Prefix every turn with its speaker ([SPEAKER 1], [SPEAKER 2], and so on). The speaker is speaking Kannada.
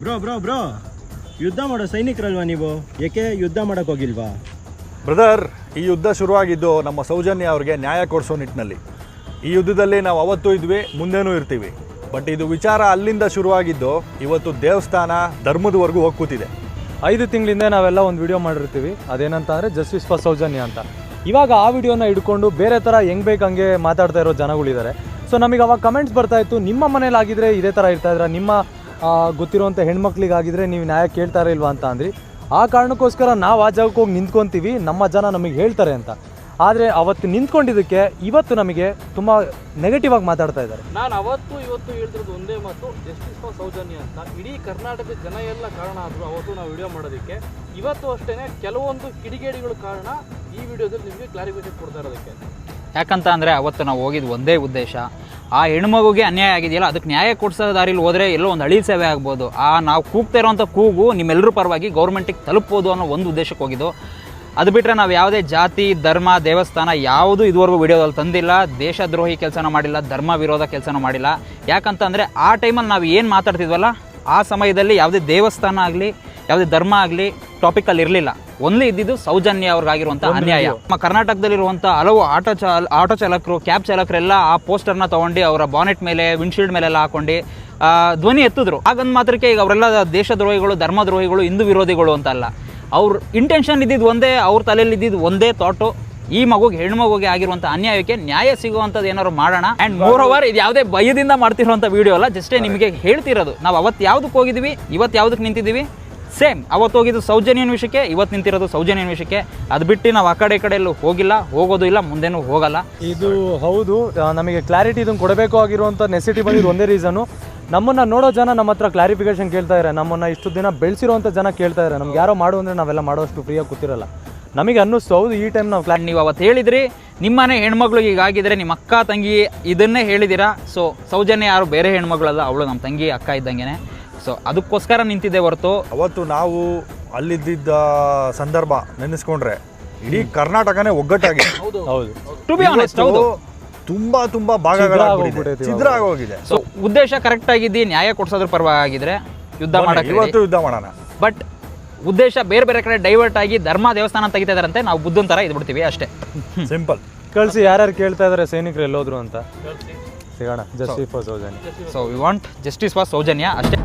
[SPEAKER 1] ಬ್ರೋ ಬ್ರೋ ಬ್ರೋ ಯುದ್ಧ ಮಾಡೋ ಸೈನಿಕರಲ್ವಾ ನೀವು? ಏಕೆ ಯುದ್ಧ ಮಾಡಕ್ ಹೋಗಿಲ್ವಾ?
[SPEAKER 2] ಬ್ರದರ್, ಈ ಯುದ್ಧ ಶುರುವಾಗಿದ್ದು ನಮ್ಮ ಸೌಜನ್ಯ ಅವ್ರಿಗೆ ನ್ಯಾಯ ಕೊಡಿಸೋ ನಿಟ್ಟಿನಲ್ಲಿ. ಈ ಯುದ್ಧದಲ್ಲಿ ನಾವು ಅವತ್ತೂ ಇದ್ವಿ, ಮುಂದೆನೂ ಇರ್ತೀವಿ. ಬಟ್ ಇದು ವಿಚಾರ ಅಲ್ಲಿಂದ ಶುರುವಾಗಿದ್ದು ಇವತ್ತು ದೇವಸ್ಥಾನ ಧರ್ಮದವರೆಗೂ ಹೋಗಿ ಕೂತಿದೆ.
[SPEAKER 3] 5 ತಿಂಗಳಿಂದ ನಾವೆಲ್ಲ ಒಂದು ವಿಡಿಯೋ ಮಾಡಿರ್ತೀವಿ, ಅದೇನಂತ ಅಂದರೆ ಜಸ್ಟಿಸ್ ಫಾರ್ ಸೌಜನ್ಯ ಅಂತ. ಇವಾಗ ಆ ವಿಡಿಯೋನ ಹಿಡ್ಕೊಂಡು ಬೇರೆ ಥರ ಹೆಂಗೆ ಬೇಕು ಹಂಗೆ ಮಾತಾಡ್ತಾ ಇರೋ ಜನಗಳಿದ್ದಾರೆ. ಸೊ ನಮಗೆ ಅವಾಗ ಕಮೆಂಟ್ಸ್ ಬರ್ತಾಯಿತ್ತು, ನಿಮ್ಮ ಮನೇಲಾಗಿದ್ದರೆ ಇದೇ ಥರ ಇರ್ತಾಯಿದ್ರೆ, ನಿಮ್ಮ ಗೊತ್ತಿರೋಂಥ ಹೆಣ್ಮಕ್ಳಿಗಾಗಿದ್ದರೆ ನೀವು ನ್ಯಾಯ ಕೇಳ್ತಾರ ಇಲ್ವಾ ಅಂತ ಅಂದ್ರಿ. ಆ ಕಾರಣಕ್ಕೋಸ್ಕರ ನಾವು ಆ ಜಾಗಕ್ಕೆ ಹೋಗಿ ನಿಂತ್ಕೊತೀವಿ, ನಮ್ಮ ಜನ ನಮಗೆ ಹೇಳ್ತಾರೆ ಅಂತ. ಆದರೆ ಅವತ್ತು ನಿಂತ್ಕೊಂಡಿದ್ದಕ್ಕೆ ಇವತ್ತು ನಮಗೆ ತುಂಬ ನೆಗೆಟಿವ್ ಆಗಿ ಮಾತಾಡ್ತಾ ಇದ್ದಾರೆ.
[SPEAKER 4] ನಾನು ಅವತ್ತು ಇವತ್ತು ಹೇಳ್ತಿರೋದು ಒಂದೇ ಮಾತು, ಜಸ್ಟಿಸ್ ಫಾರ್ ಸೌಜನ್ಯ ಅಂತ. ಇಡೀ ಕರ್ನಾಟಕದ ಜನ ಎಲ್ಲ ಕಾರಣ ಆದರೂ ಅವತ್ತು ನಾವು ವಿಡಿಯೋ ಮಾಡೋದಕ್ಕೆ. ಇವತ್ತು ಅಷ್ಟೇ ಕೆಲವೊಂದು ಕಿಡಿಗೇಡಿಗಳು ಕಾರಣ ಈ ವಿಡಿಯೋದಲ್ಲಿ ನಿಮಗೆ ಕ್ಲಾರಿಫಿಕೇಶನ್ ಕೊಡ್ತಾ ಇರೋದಕ್ಕೆ.
[SPEAKER 5] ಯಾಕಂತ ಅಂದರೆ ಅವತ್ತು ನಾವು ಹೋಗಿದ್ದು ಒಂದೇ ಉದ್ದೇಶ, ಆ ಹೆಣ್ಮಗುಗೆ ಅನ್ಯಾಯ ಆಗಿದೆಯಲ್ಲ ಅದಕ್ಕೆ ನ್ಯಾಯ ಕೊಡಿಸೋ ದಾರಿಲಿ ಹೋದರೆ ಎಲ್ಲೋ ಒಂದು ಅಳಿ ಸೇವೆ ಆಗ್ಬೋದು. ಆ ನಾವು ಕೂಗ್ತಾ ಇರೋವಂಥ ಕೂಗು ನಿಮ್ಮೆಲ್ಲರ ಪರವಾಗಿ ಗೌರ್ಮೆಂಟಿಗೆ ತಲುಪ್ಬೋದು ಅನ್ನೋ ಒಂದು ಉದ್ದೇಶಕ್ಕೆ ಹೋಗಿದ್ದು. ಅದು ಬಿಟ್ಟರೆ ನಾವು ಯಾವುದೇ ಜಾತಿ ಧರ್ಮ ದೇವಸ್ಥಾನ ಯಾವುದೂ ಇದುವರೆಗೂ ವಿಡಿಯೋದಲ್ಲಿ ತಂದಿಲ್ಲ, ದೇಶದ್ರೋಹಿ ಕೆಲಸನೂ ಮಾಡಿಲ್ಲ, ಧರ್ಮ ವಿರೋಧ ಕೆಲಸನೂ ಮಾಡಿಲ್ಲ. ಯಾಕಂತಂದರೆ ಆ ಟೈಮಲ್ಲಿ ನಾವು ಏನು ಮಾತಾಡ್ತಿದ್ವಲ್ಲ ಆ ಸಮಯದಲ್ಲಿ ಯಾವುದೇ ದೇವಸ್ಥಾನ ಆಗಲಿ ಯಾವುದೇ ಧರ್ಮ ಆಗಲಿ ಟಾಪಿಕಲ್ಲಿ ಇರಲಿಲ್ಲ. ಒಂದೇ ಇದ್ದಿದ್ದು ಸೌಜನ್ಯ ಅವ್ರಿಗಾಗಿರುವಂಥ ಅನ್ಯಾಯ. ನಮ್ಮ ಕರ್ನಾಟಕದಲ್ಲಿರುವಂಥ ಹಲವು ಆಟೋ ಚಾಲಕರು ಕ್ಯಾಬ್ ಚಾಲಕರೆಲ್ಲ ಆ ಪೋಸ್ಟರ್ನ ತೊಗೊಂಡು ಅವರ ಬಾನೆಟ್ ಮೇಲೆ ವಿಂಡ್ಶೀಲ್ಡ್ ಮೇಲೆಲ್ಲ ಹಾಕೊಂಡು ಧ್ವನಿ ಎತ್ತಿದ್ರು. ಹಾಗಂದು ಮಾತ್ರಕ್ಕೆ ಈಗ ಅವರೆಲ್ಲ ದೇಶದ್ರೋಹಿಗಳು ಧರ್ಮದ್ರೋಹಿಗಳು ಹಿಂದೂ ವಿರೋಧಿಗಳು ಅಂತ ಅಲ್ಲ. ಅವ್ರ ಇಂಟೆನ್ಷನ್ ಇದ್ದಿದ್ದು ಒಂದೇ, ಅವ್ರ ತಲೆಯಲ್ಲಿ ಇದ್ದಿದ್ದು ಒಂದೇ ಥಾಟು, ಈ ಮಗುಗೆ ಹೆಣ್ಮಗುಗೆ ಆಗಿರುವಂಥ ಅನ್ಯಾಯಕ್ಕೆ ನ್ಯಾಯ ಸಿಗುವಂಥದ್ದು ಏನಾದ್ರು ಮಾಡೋಣ. ಆ್ಯಂಡ್ ಮೋರ್ ಓವರ್ ಇದು ಯಾವುದೇ ಭಯದಿಂದ ಮಾಡ್ತಿರುವಂಥ ವಿಡಿಯೋ ಅಲ್ಲ, ಜಸ್ಟೇ ನಿಮಗೆ ಹೇಳ್ತಿರೋದು. ನಾವು ಅವತ್ತು ಯಾವುದಕ್ಕೆ ಹೋಗಿದ್ದೀವಿ, ಇವತ್ತು ಯಾವುದಕ್ಕೆ ನಿಂತಿದ್ದೀವಿ ಸೇಮ್. ಅವತ್ತು ಹೋಗಿದ್ದು ಸೌಜನ್ಯನ ವಿಷಯಕ್ಕೆ, ಇವತ್ತು ನಿಂತಿರೋದು ಸೌಜನ್ಯನ ವಿಷಯಕ್ಕೆ. ಅದು ಬಿಟ್ಟು ನಾವು ಆ ಕಡೆ ಎಲ್ಲೂ ಹೋಗಿಲ್ಲ, ಹೋಗೋದು ಇಲ್ಲ, ಮುಂದೆನೂ ಹೋಗಲ್ಲ.
[SPEAKER 3] ಇದು ಹೌದು, ನಮಗೆ ಕ್ಲಾರಿಟಿ ಇದನ್ನು ಕೊಡಬೇಕು ಆಗಿರುವಂಥ ನೆಸಿಟಿ ಬಂದಿದ್ದು ಒಂದೇ ರೀಸನು. ನಮ್ಮನ್ನು ನೋಡೋ ಜನ ನಮ್ಮ ಹತ್ರ ಕ್ಲಾರಿಫಿಕೇಶನ್ ಕೇಳ್ತಾ ಇದ್ದಾರೆ, ನಮ್ಮನ್ನು ಇಷ್ಟು ದಿನ ಬೆಳೆಸಿರುವಂಥ ಜನ ಕೇಳ್ತಾ ಇದ್ದಾರೆ. ನಮ್ಗೆ ಯಾರೋ ಮಾಡು ಅಂದರೆ ನಾವೆಲ್ಲ ಮಾಡೋಷ್ಟು ಫ್ರೀಯಾಗಿ ಕೂತಿರಲ್ಲ. ನಮಗೆ ಅನ್ನಿಸ್ತು ಹೌದು ಈ ಟೈಮ್ ನಾವು
[SPEAKER 5] ನೀವು ಅವತ್ತು ಹೇಳಿದ್ರಿ ನಿಮ್ಮನೆ ಹೆಣ್ಮಕ್ಳಿಗೆ ಹೀಗಾಗಿದ್ರೆ ನಿಮ್ಮ ಅಕ್ಕ ತಂಗಿ ಇದನ್ನೇ ಹೇಳಿದ್ದೀರಾ. ಸೊ ಸೌಜನ್ಯ ಯಾರು ಬೇರೆ ಹೆಣ್ಮಗಳಲ್ಲ, ಅವಳು ನಮ್ಮ ತಂಗಿ ಅಕ್ಕ ಇದ್ದಂಗೆ. ಸೊ ಅದಕ್ಕೋಸ್ಕರ ನಿಂತಿದ್ದೆ ಹೊರತು
[SPEAKER 2] ಅವತ್ತು ನಾವು ಅಲ್ಲಿದ್ದ ಸಂದರ್ಭ ನೆನೆಸ್ಕೊಂಡ್ರೆ ಇಡೀ ಕರ್ನಾಟಕನೇ ಒಗ್ಗಟ್ಟಾಗಿದೆ.
[SPEAKER 3] ಹೌದು
[SPEAKER 5] ಟು ಬಿ ಆನೆಸ್ಟ್ ಹೌದು
[SPEAKER 2] ತುಂಬಾ ತುಂಬಾ ಭಾಗಗಳಾಗ್ಬಿಟ್ಟಿದೆ, ಛಿದ್ರ ಆಗೋಗಿದೆ.
[SPEAKER 5] ಸೊ ಉದ್ದೇಶ ಕರೆಕ್ಟ್ ಆಗಿದ್ದು ನ್ಯಾಯ ಕೊಡ್ಸೋದ್ರ ಪರವಾಗಿದ್ರೆ ಯುದ್ಧ ಮಾಡಕ್ಕೆ
[SPEAKER 2] ಇವತ್ತು ಯುದ್ಧ ಮಾಡೋಣ.
[SPEAKER 5] ಬಟ್ ಉದ್ದೇಶ ಬೇರೆ ಬೇರೆ ಕಡೆ ಡೈವರ್ಟ್ ಆಗಿ ಧರ್ಮ ದೇವಸ್ಥಾನ ತೆಗಿತಾ ಇದಾರಂತೆ, ನಾವು ಬುದ್ಧನ ಥರ ಇದ್ಬಿಡ್ತೀವಿ ಅಷ್ಟೇ.
[SPEAKER 2] ಸಿಂಪಲ್.
[SPEAKER 3] ಕಳಿಸಿ ಯಾರ್ಯಾರು ಕೇಳ್ತಾ ಇದ್ದಾರೆ ಸೈನಿಕರು ಎಲ್ಲೋದ್ರು ಅಂತ ಸಿಗೋಣ. Justice for Soujanya.
[SPEAKER 5] So we want justice for Soujanya ಅಷ್ಟೇ.